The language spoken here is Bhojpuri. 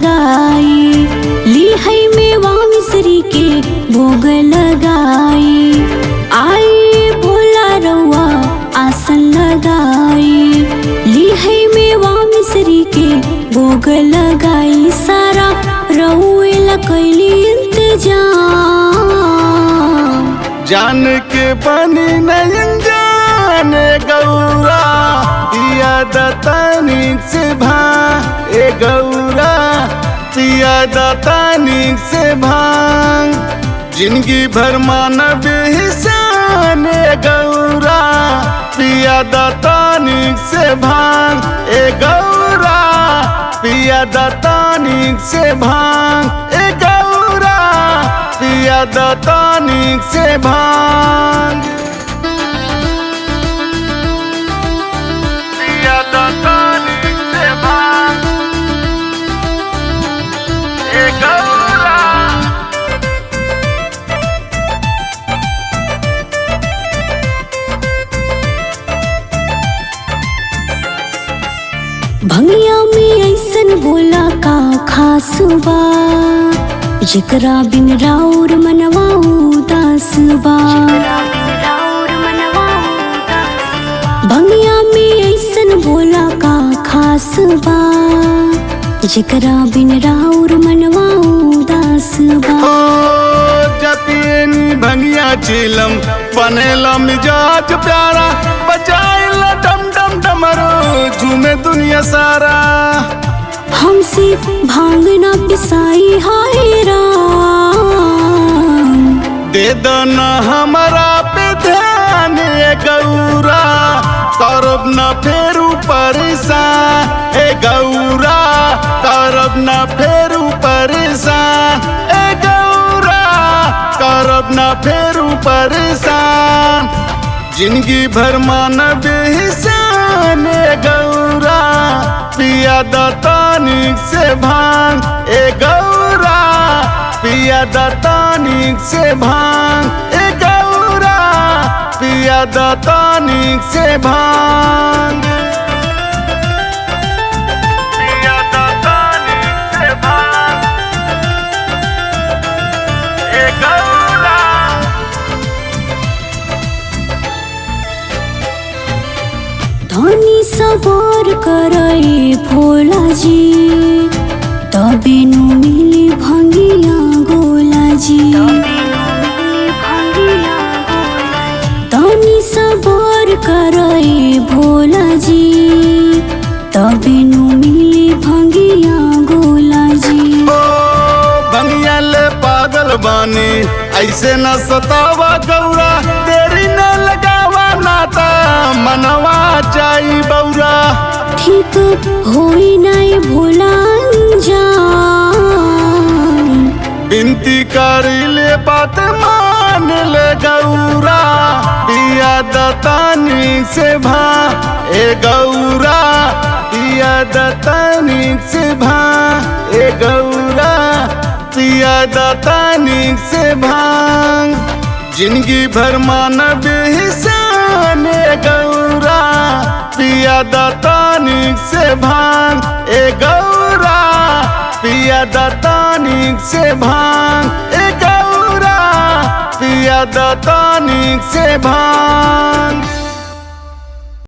लगाई, ली है मेवा मिश्री के भोग लगाई। आई भोला रउआ आसन लगाई, ली है मेवा मिश्री के भोग लगाई। सारा रउए ला कैली इंतजाम, जान के बनी नयन जाने गौरा, दिया दतानी से भा ए गौरा, दिया दतानी से भांग। जिंदगी भर मानव हिसान ए गौरा, पिया दतानी से भांग ए गौरा, पिया दतानी से भांग ए गौरा, पिया दतानी से भांग। पिया दतानी से भांग ए गौरा। भंगिया में ऐसन भोला का खास बा, जेकरा बिन राउर मनवा उदास बा। भंगिया में ऐसन भोला का खास बा, जेकरा बिन राउर मनवा उदास बा। जतिनी भंगिया चिलम बनेला मिजाज प्यारा, बजाइला डम डम डमरू झूमे दुनिया सारा। हमसे भांग ना पिसाई हाय राम, दे दो न हमारा पे ध्यान ए गौरा, करब न फेरू परेशान ए गौरा, करब न फेरू परेशान ए गौरा, करब न फेरू परेशान। जिंदगी भर मानव हिसान ए गौरा, पिया दतानी से भांग ए गौरा, पिया दतानी से भांग ए गौरा, पिया दतानी से भांग। पिया दतानी से भांग ए गौरा। धनी सवार करे भोला जी, तबे नु मिली भंगिया गोला जी। धनी सवार करे भोला जी, तबे नु मिली भंगिया गोला जी। ओ भंगिया ले पागल बानी, ऐसे न सतावा गौरा, देरी न लगावा नाता मनवा जाई बौरा। ठीक होई नाई भोला जान, बिनती करी ले बात मान ले गौरा, पिया दतानी से भा ए गौरा, पिया दतानी से भा ए गौरा, पिया दतानी से भांग। जिंदगी भर मानव हिसान ए गौरा, पिया दतानी से भांग ए गौरा, पिया दतानी से भांग ए गौरा, पिया दतानी से भांग।